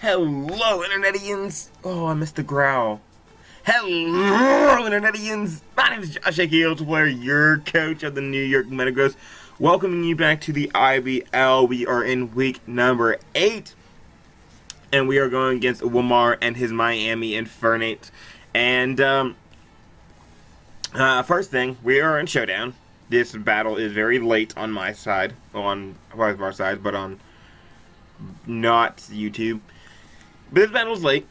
Hello, Internetians! Oh, I missed the growl. Hello, Internetians! My name is MattOshea, ultraplayer, your coach of the New York Metagross. Welcoming you back to the IBL. We are in week number 8. And we are going against Wmar and his Miami Infernapes. And, first thing, we are in Showdown. This battle is very late on my side. On both of our sides, but on not YouTube. But this battle's late.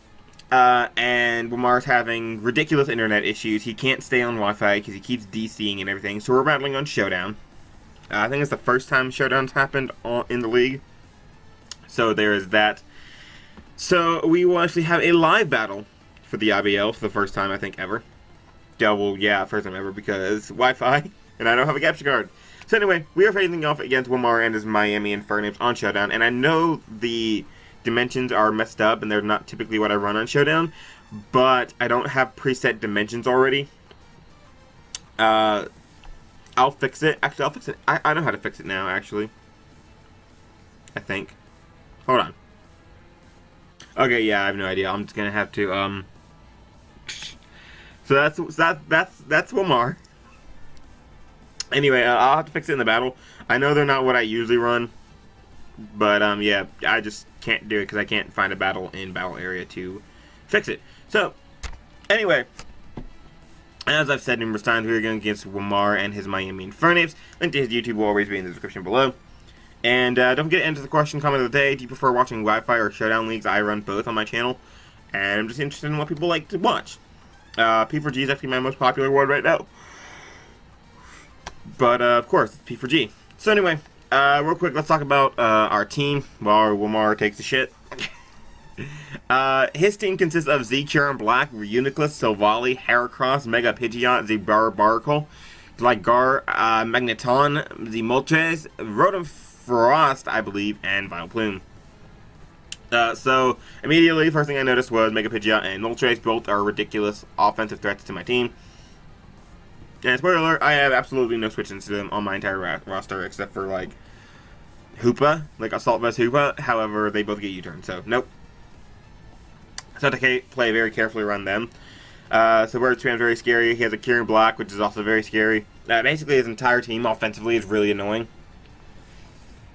And Wmar's having ridiculous internet issues. He can't stay on Wi-Fi because he keeps DCing and everything. So we're battling on Showdown. I think it's the first time Showdown's happened in the league. So there is that. So we will actually have a live battle for the IBL for the first time, I think, ever. Yeah, well, yeah, first time ever because Wi-Fi, and I don't have a capture card. So anyway, we are facing off against Wmar and his Miami Infernapes on Showdown, and I know the dimensions are messed up, and they're not typically what I run on Showdown, but I don't have preset dimensions already. I'll fix it. Actually, I'll fix it. I know how to fix it now, actually. I think. Hold on. Okay, yeah, I have no idea. I'm just gonna have to, So that's Wmar. Anyway, I'll have to fix it in the battle. I know they're not what I usually run, but yeah, I just can't do it because I can't find a battle in battle area to fix it. So, anyway, as I've said numerous times, we are going against Wmar and his Miami Infernapes. Link to his YouTube will always be in the description below. And don't forget to enter the question comment of the day. Do you prefer watching Wi-Fi or Showdown leagues? I run both on my channel, and I'm just interested in what people like to watch. P4G is actually my most popular one right now. But, of course, it's P4G. So anyway, real quick, let's talk about our team while Wmar takes the shit. His team consists of Z, Black, Uniclus, Silvally, Heracross, Mega Pidgeot, Z Barbaracle, Gligar, Magneton, Z Moltres, Rotom Frost, I believe, and Vileplume. So, immediately, first thing I noticed was Mega Pidgeot and Moltres. Both are ridiculous offensive threats to my team. And spoiler alert, I have absolutely no switch-ins to them on my entire roster, except for, like, Hoopa, like Assault Vest Hoopa. However, they both get U-turn, so nope. So I have to play very carefully around them. So Word Spam's very scary. He has a Kyurem Black, which is also very scary. Basically, his entire team offensively is really annoying.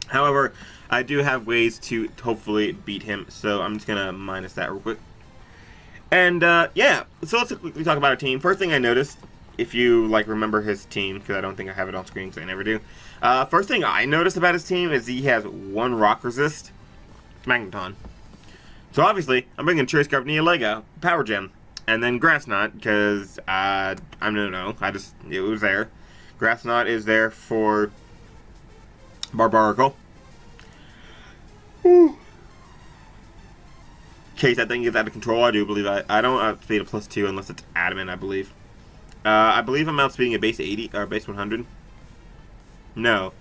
However, I do have ways to hopefully beat him, so I'm just going to minus that real quick. And, yeah, so let's quickly talk about our team. First thing I noticed, if you, like, remember his team, because I don't think I have it on screen, because I never do. First thing I noticed about his team is he has 1 Rock Resist, Magneton. So, obviously, I'm bringing Choice Scarf, Nihilego, Power Gem, and then Grass Knot, because, I don't know, it was there. Grass Knot is there for Barbaracle. Case that thing gets out of control, I do believe I don't outspeed a +2 unless it's adamant, I believe. I believe I'm outspeeding a base 80 or base 100. No.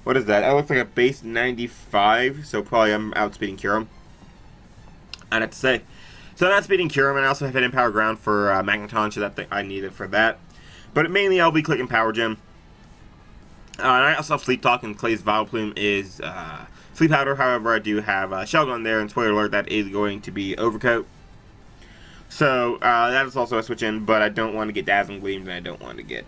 What is that? That looks like a base 95, so probably I'm outspeeding Kyurem. I'd have to say. So I'm outspeeding Kyurem, and I also have Hidden Power Ground for Magneton, so that thing I need it for that. But mainly I'll be clicking Power Gem. And I also have Sleep Talk, and Clay's Vileplume is Sleep Powder. However, I do have Shelgon there, and spoiler alert, that is going to be Overcoat. So, that is also a switch in, but I don't want to get Dazzling Gleams, and I don't want to get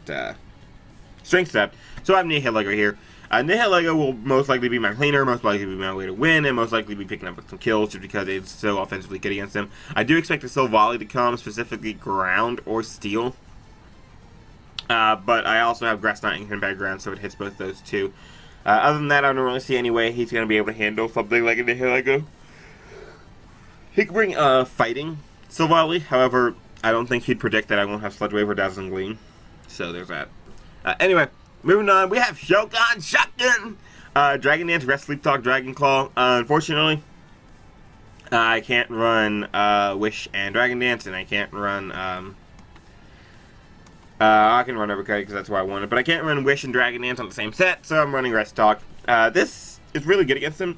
Strength Step. So I have Nihilego here. Nihilego will most likely be my cleaner, most likely be my way to win, and most likely be picking up some kills just because it's so offensively good against him. I do expect the Silvally to come, specifically Ground or Steel. But I also have Grass Knot and Hidden Power Ground, so it hits both those two. Other than that, I don't really see any way he's going to be able to handle something like a Nihilego. He can bring Fighting Silvally, however, I don't think he'd predict that I won't have Sludge Wave or Dazzling Gleam. So there's that. Anyway, moving on, we have Shogun Shotgun! Dragon Dance, Rest, Sleep Talk, Dragon Claw. Unfortunately, I can't run Wish and Dragon Dance, and I can't run I can run Overcoat because that's what I wanted, but I can't run Wish and Dragon Dance on the same set, so I'm running Rest Talk. This is really good against him.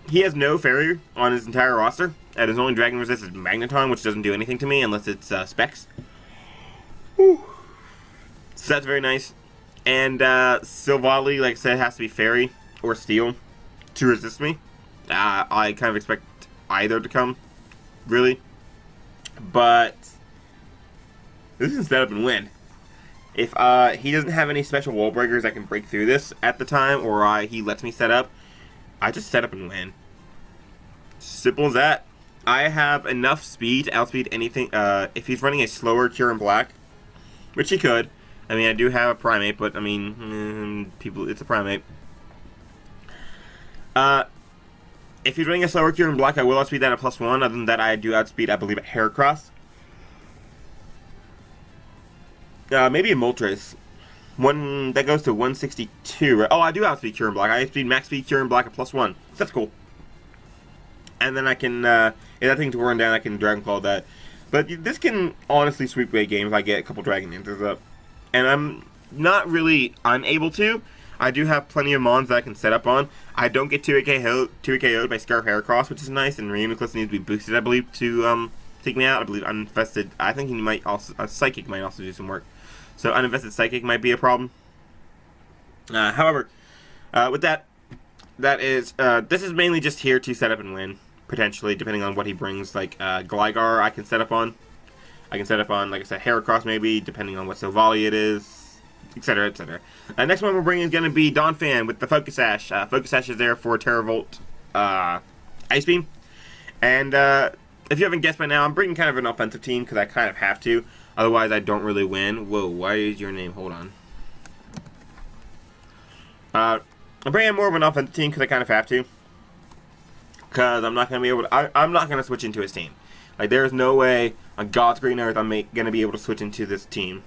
He has no Fairy on his entire roster, and his only Dragon Resist is Magneton, which doesn't do anything to me unless it's Specs. Whew. So that's very nice. And Silvally, like I said, has to be Fairy or Steel to resist me. I kind of expect either to come, really. But this is set up and win. If he doesn't have any special wall breakers that can break through this at the time, or he lets me set up, I just set up and win. Simple as that. I have enough speed to outspeed anything. If he's running a slower Cure Black, which he could. I mean, I do have a Primate, but I mean, it's a Primate. If he's running a slower Cure Black, I will outspeed that at +1. Other than that, I do outspeed, I believe, at Heracross. Maybe a Moltres. One that goes to 162. Right? Oh, I do outspeed Cure Black. I outspeed max speed Cure Black at +1. So that's cool. And then I can, if that thing's worn down, I can Dragon Claw that. But this can honestly sweep away games if I get a couple Dragon Dancers up. And I'm not really unable to. I do have plenty of mons that I can set up on. I don't get 2 KO'd by Scarf Heracross, which is nice, and Reuniclus needs to be boosted, I believe, to take me out. I believe Uninvested, I think he might also, Psychic might also do some work. So Uninvested Psychic might be a problem. However, with that, this is mainly just here to set up and win, potentially, depending on what he brings. Like Gligar I can set up on. I can set up on, like I said, Heracross maybe, depending on what Silvally it is, etc., etc. Next one we're bringing is going to be Donphan with the Focus Sash. Focus Sash is there for Terravolt Ice Beam. And if you haven't guessed by now, I'm bringing kind of an offensive team because I kind of have to. Otherwise, I don't really win. Whoa, why is your name? Hold on. I'm bringing more of an offensive team because I kind of have to. Because I'm not going to be able to... I'm not going to switch into his team. Like, there's no way on God's green earth I'm going to be able to switch into this team.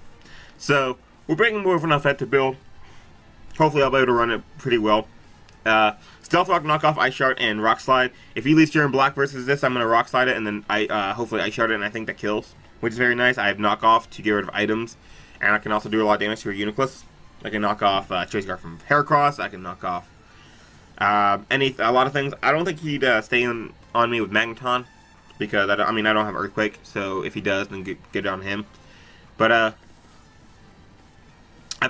So, we're bringing more of an offensive build. Hopefully, I'll be able to run it pretty well. Stealth Rock, Knockoff, Ice Shard, and Rock Slide. If he leaves Cure Black versus this, I'm going to Rock Slide it, and then hopefully Ice Shard it, and I think that kills. Which is very nice. I have Knockoff to get rid of items. And I can also do a lot of damage to a Uniclus. I can knock off Choice Guard from Heracross. I can knock off a lot of things. I don't think he'd stay on me with Magneton. Because, I don't have Earthquake, so if he does, then get it on him. But, I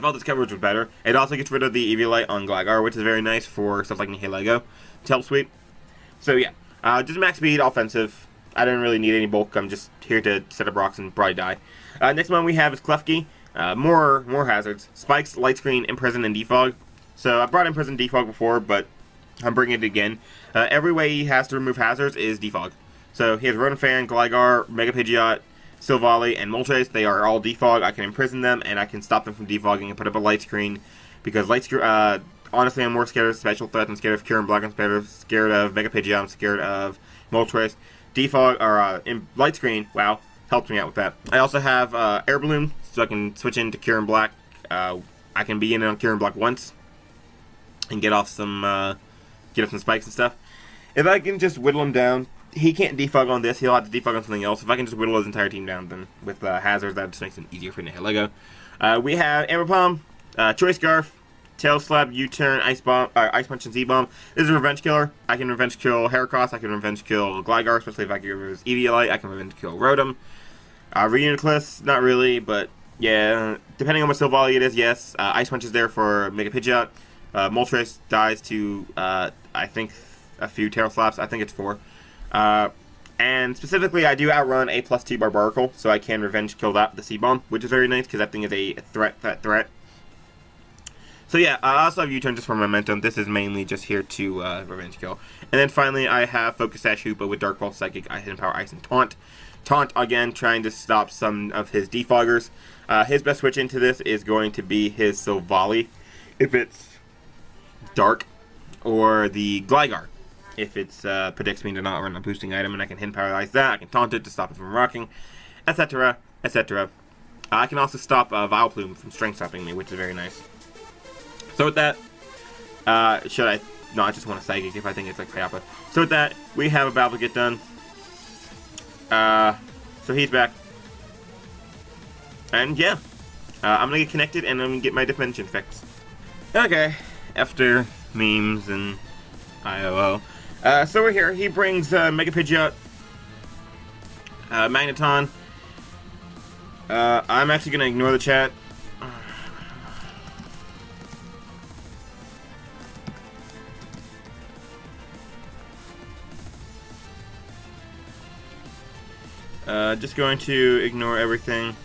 felt this coverage was better. It also gets rid of the Eviolite on Gligar, which is very nice for stuff like Nihilego to help sweep. So, yeah. Just max speed, offensive. I didn't really need any bulk. I'm just here to set up rocks and probably die. Next one we have is Klefki. More hazards. Spikes, Light Screen, Imprison, and Defog. So, I brought Imprison Defog before, but I'm bringing it again. Every way he has to remove hazards is Defog. So he has Rotom, Gligar, Mega Pidgeot, Silvally, and Moltres. They are all defog. I can imprison them, and I can stop them from defogging and put up a light screen. Because light screen, honestly, I'm more scared of special threats. I'm scared of Cure Black. I'm scared of Mega Pidgeot. I'm scared of Moltres. Defog, or light screen, wow, helps me out with that. I also have Air Balloon, so I can switch into Cure Black. I can be in on Cure Black once and get off some spikes and stuff. If I can just whittle him down. He can't defog on this. He'll have to defog on something else. If I can just whittle his entire team down, then with hazards, that just makes it easier for Nihilego. We have Ambipom, Choice Scarf, Tail Slap, U-Turn, Ice Punch, and Z-Bomb. This is a revenge killer. I can revenge kill Heracross. I can revenge kill Gligar, especially if I can use Eviolite. I can revenge kill Rotom. Reuniclus, not really, but yeah, depending on what Silvally it is, yes. Ice Punch is there for Mega Pidgeot. Moltres dies to, I think, a few Tail Slaps. I think it's 4. And specifically, I do outrun a +2 Barbaracle, so I can revenge kill the C-Bomb, which is very nice, because that thing is a threat. So yeah, I also have U-Turn just for momentum. This is mainly just here to revenge kill. And then finally, I have Focus Sash Hoopa with Dark Pulse, Psychic, Hidden Power, Ice, and Taunt. Taunt, again, trying to stop some of his defoggers. His best switch into this is going to be his Silvally, if it's Dark, or the Gligar. If it predicts me to not run a boosting item, and I can hidden paralyze that, I can taunt it to stop it from rocking, etc., etc. I can also stop Vileplume from strength stopping me, which is very nice. So with that, should I? No, I just want a Psychic if I think it's like Payapa. So with that, we have a battle to get done. So he's back, and yeah, I'm gonna get connected and I'm gonna get my dimension fixed. Okay, after memes and IOO. So we're here. He brings Mega Pidgeot, Magneton. I'm actually going to ignore the chat. Just going to ignore everything.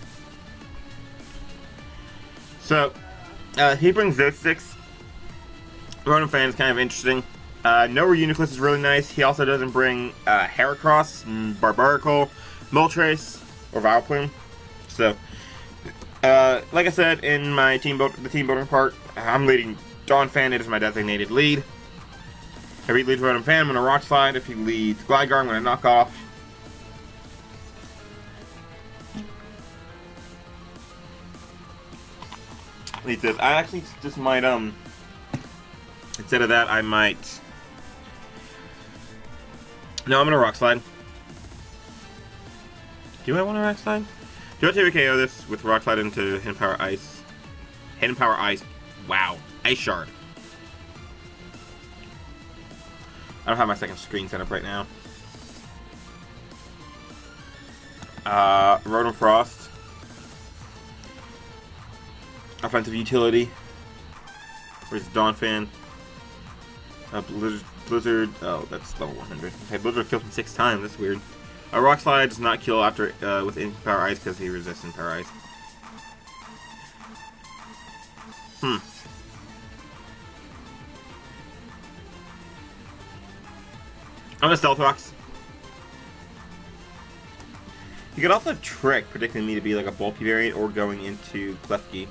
So, he brings those 6. Rotom Fan is kind of interesting. No Reuniclus is really nice. He also doesn't bring Heracross, Barbaracle, Moltres, or Vileplume. So, like I said in my the team building part, I'm leading Donphan. It is my designated lead. If he leads Rotom Fan, I'm going to Rock Slide. If he leads Gligar, I'm going to knock off. Leads this. I actually just might, instead of that, I might... No, I'm going to Rock Slide. Do I want to Rock Slide? Do I take a KO this with Rock Slide into Hidden Power Ice? Hidden Power Ice. Wow. Ice Shard. I don't have my second screen set up right now. Rotom Frost. Offensive utility. Where's Donphan? Blizzard. Oh, that's level 100. Okay, Blizzard killed him 6 times. That's weird. Rock Slide does not kill after with Hidden Power Ice because he resists Hidden Power Ice. I'm gonna Stealth Rocks. You could also trick predicting me to be like a bulky variant or going into Klefki.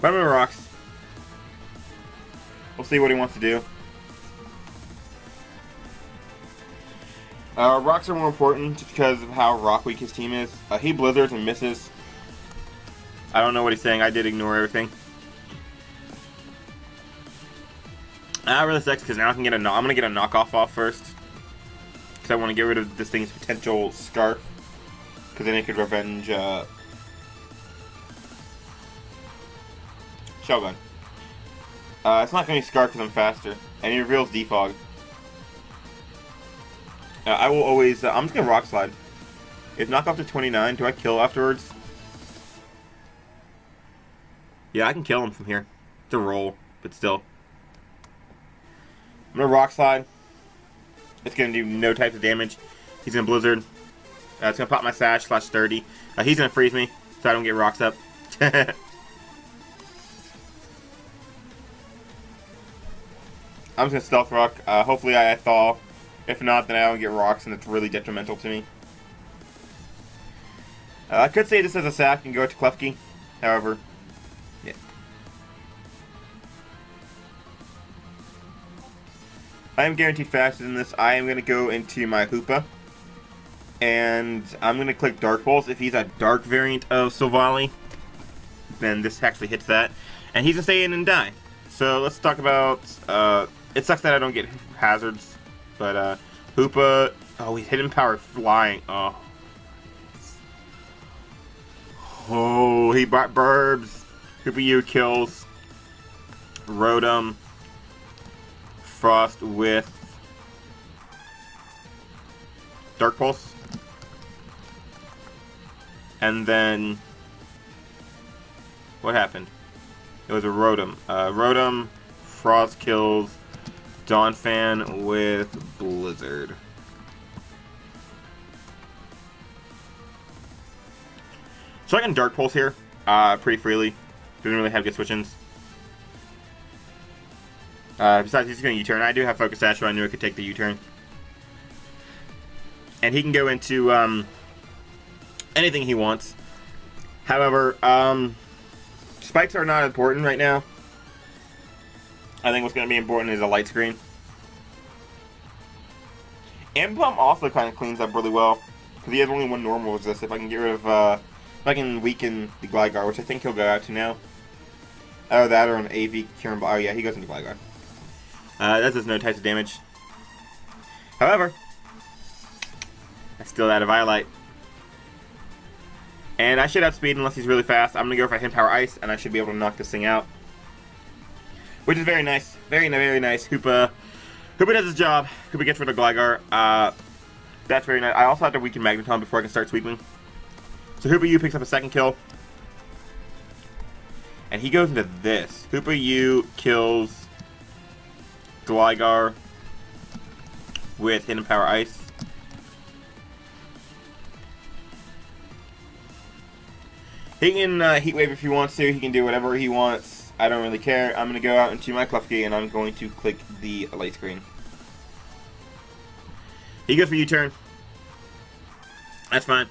But I'm gonna Rocks. We'll see what he wants to do. Rocks are more important just because of how rock weak his team is. He blizzards and misses. I don't know what he's saying. I did ignore everything. That really sucks because now I can get I'm gonna get a knockoff off first. Because I want to get rid of this thing's potential Scarf. Because then it could revenge Shogun. It's not going to be Scarf because I'm faster. And he reveals Defog. I will always... I'm just going to Rock Slide. If knockoff to 29, do I kill afterwards? Yeah, I can kill him from here. It's a roll, but still. I'm going to Rock Slide. It's going to do no types of damage. He's going to Blizzard. It's going to pop my Sash /30. He's going to freeze me, so I don't get rocks up. I'm just going to Stealth Rock. Hopefully I thaw. If not, then I don't get rocks, and it's really detrimental to me. I could say this as a sack and go to Klefki. However, yeah. I am guaranteed faster than this. I am going to go into my Hoopa. And I'm going to click Dark Pulse. If he's a dark variant of Silvally, then this actually hits that. And he's going to stay in and die. So let's talk about... it sucks that I don't get hazards. But Hoopa... Oh, he's Hidden Power Flying. Oh. Oh, he brought Burbs. Hoopa U kills Rotom Frost with Dark Pulse. And then what happened? It was a Rotom. Rotom Frost kills Donphan with Blizzard. So I can Dark Pulse here pretty freely. Doesn't really have good switch-ins. Besides, he's going to U-turn. I do have Focus Sash, so I knew I could take the U-turn. And he can go into anything he wants. However, spikes are not important right now. I think what's going to be important is a Light Screen. Impump also kind of cleans up really well. Because he has only one normal resist. If I can get rid of... if I can weaken the Gligar, which I think he'll go out to now. Oh, that or an AV Kieran. Oh yeah, he goes into Gligar. That does no types of damage. However, I still add a Violite. And I should have speed unless he's really fast. I'm going to go for Hidden Power Ice, and I should be able to knock this thing out. Which is very nice. Very, very nice. Hoopa does his job. Hoopa gets rid of Gligar. That's very nice. I also have to weaken Magneton before I can start sweeping. So Hoopa U picks up a second kill. And he goes into this. Hoopa U kills Gligar with Hidden Power Ice. He can Heat Wave if he wants to. He can do whatever he wants. I don't really care. I'm going to go out into my Klefki and I'm going to click the light screen. He goes for U-turn. That's fine.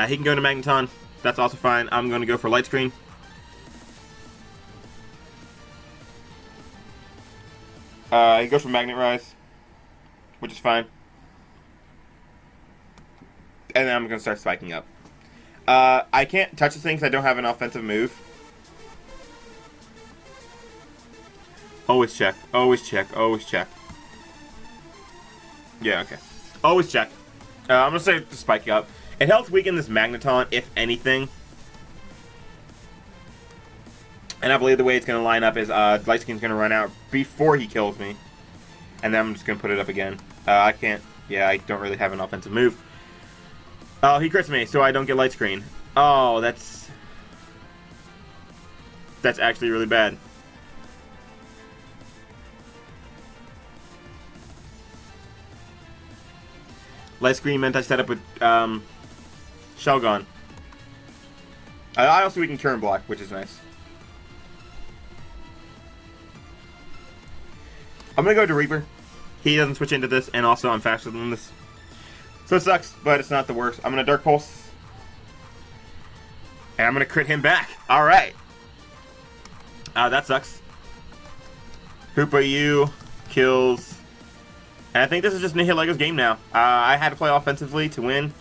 He can go into Magneton. That's also fine. I'm going to go for light screen. He goes for Magnet Rise, which is fine. And then I'm going to start spiking up. I can't touch this thing because I don't have an offensive move. Always check. Always check. Always check. Yeah, okay. Always check. I'm going to say to spike up. It helps weaken this Magneton, if anything. And I believe the way it's going to line up is Light Screen's going to run out before he kills me. And then I'm just going to put it up again. I can't. Yeah, I don't really have an offensive move. Oh, he crits me, so I don't get Light Screen. Oh, that's actually really bad. Light Screen meant I set up with Shelgon. I also weaken turn block, which is nice. I'm gonna go to Reaper. He doesn't switch into this, and also I'm faster than this. So it sucks, but it's not the worst. I'm gonna Dark Pulse. And I'm gonna crit him back. Alright. That sucks. Hoopa U kills. And I think this is just Nihilego's game now. I had to play offensively to win.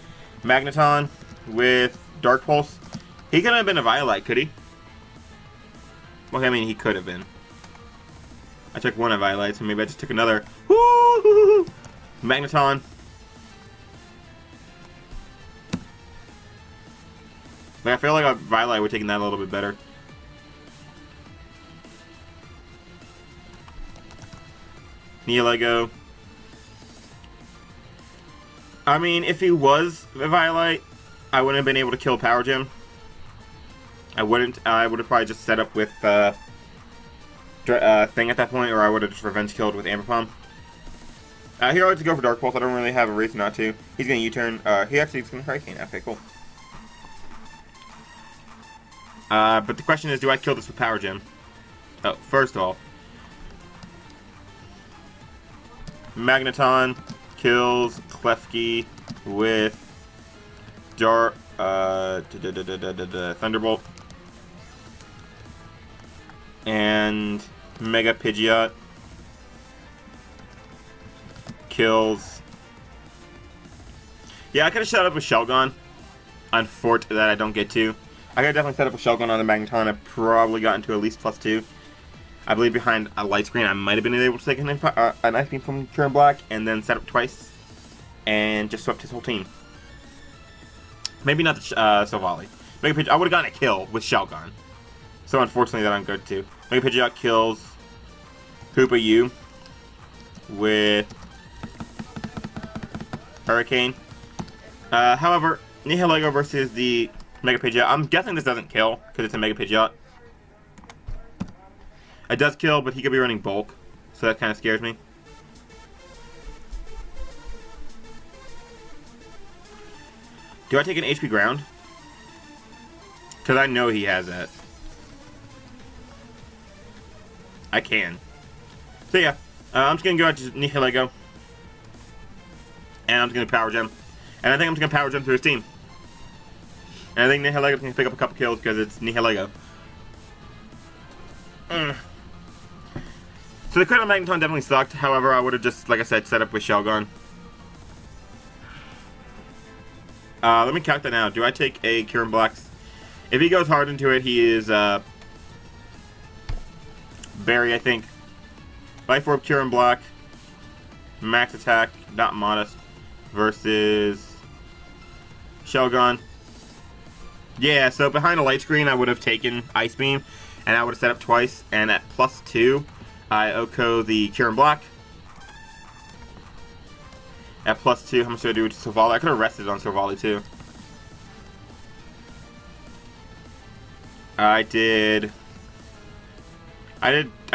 Magneton with Dark Pulse. He couldn't have been a Violite, could he? Well, I mean, he could have been. I took one of Violite, so maybe I just took another. Woo! Magneton. But I feel like a Violite would have taken that a little bit better. Nihilego. I mean, if he was a Violite, I wouldn't have been able to kill Power Gem. I wouldn't. I would have probably just set up with Thing at that point, or I would have just revenge killed with Amber Palm. He likes to go for Dark Pulse. I don't really have a reason not to. He's going to U-turn. He actually is going to Hurricane. Okay, cool. But the question is, do I kill this with Power Gem? Oh, first of all, Magneton kills Klefki with Thunderbolt. And Mega Pidgeot kills. Yeah, I could have set up a Shelgon on Fort that I don't get to. I could have definitely set up a Shelgon on the Magneton. I probably got into at least +2. I believe behind a Light Screen, I might have been able to take an Ice Beam from turn block and then set up twice and just swept his whole team. Maybe not the Silvally. Mega Pidgeot. I would have gotten a kill with Shelgon. So unfortunately that I'm good too. Mega Pidgeot kills Hoopa U with Hurricane. However, Nihilego versus the Mega Pidgeot. I'm guessing this doesn't kill because it's a Mega Pidgeot. It does kill, but he could be running Bulk, so that kind of scares me. Do I take an HP Ground? Because I know he has that. I can. So yeah, I'm just going to go out to Nihilego. And I'm just going to Power Gem. And I think I'm just going to Power Gem through his team. And I think Nihilego's going to pick up a couple kills because it's Nihilego. So the crit on Magneton definitely sucked. However, I would have just, like I said, set up with Shelgon. Let me count that now. Do I take a Kyurem Blacks? If he goes hard into it, he is Berry, I think. Life Orb, Kyurem Black, Max Attack, not Modest, versus Shelgon. Yeah, so behind a Light Screen, I would have taken Ice Beam, and I would have set up twice, and at +2, I Oko the Kyurem Black. At +2, how much do I do with Silvally? I could have rested on Silvally too. I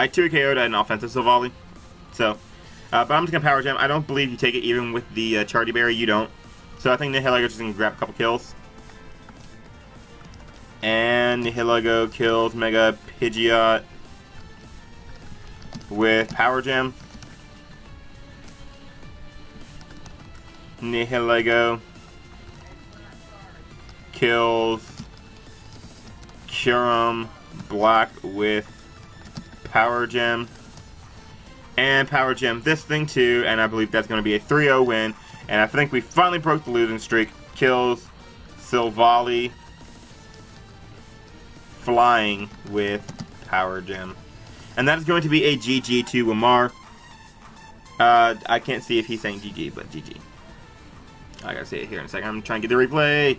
2-KO'd an offensive Silvally. So, but I'm just going to Power Gem. I don't believe you take it even with the Chardy Berry. You don't. So I think Nihilego's just going to grab a couple kills. And And Nihilego kills Mega Pidgeot with Power Gem. Nihilego kills Kyurem Black with Power Gem. And Power Gem this thing too, and I believe that's going to be a 3-0 win. And I think we finally broke the losing streak. Kills Silvally Flying with Power Gem. And that is going to be a GG to Wmar. I can't see if he's saying GG, but GG. I gotta say it here in a second. I'm trying to get the replay.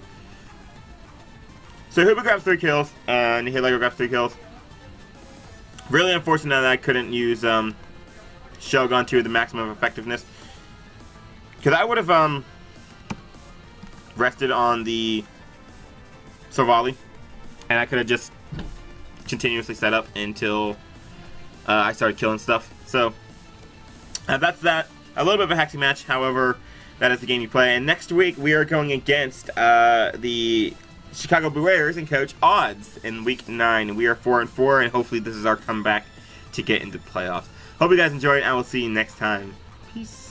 So Hooba grabs 3 kills. Nihilego grabs 3 kills. Really unfortunate that I couldn't use Shogun to the maximum effectiveness. Because I would have rested on the Silvally. And I could have just continuously set up until I started killing stuff. So that's that. A little bit of a hexing match. However, that is the game you play. And next week we are going against the Chicago Blue Raiders and Coach Odds in Week 9. We are 4-4, and hopefully this is our comeback to get into the playoffs. Hope you guys enjoyed, and I will see you next time. Peace.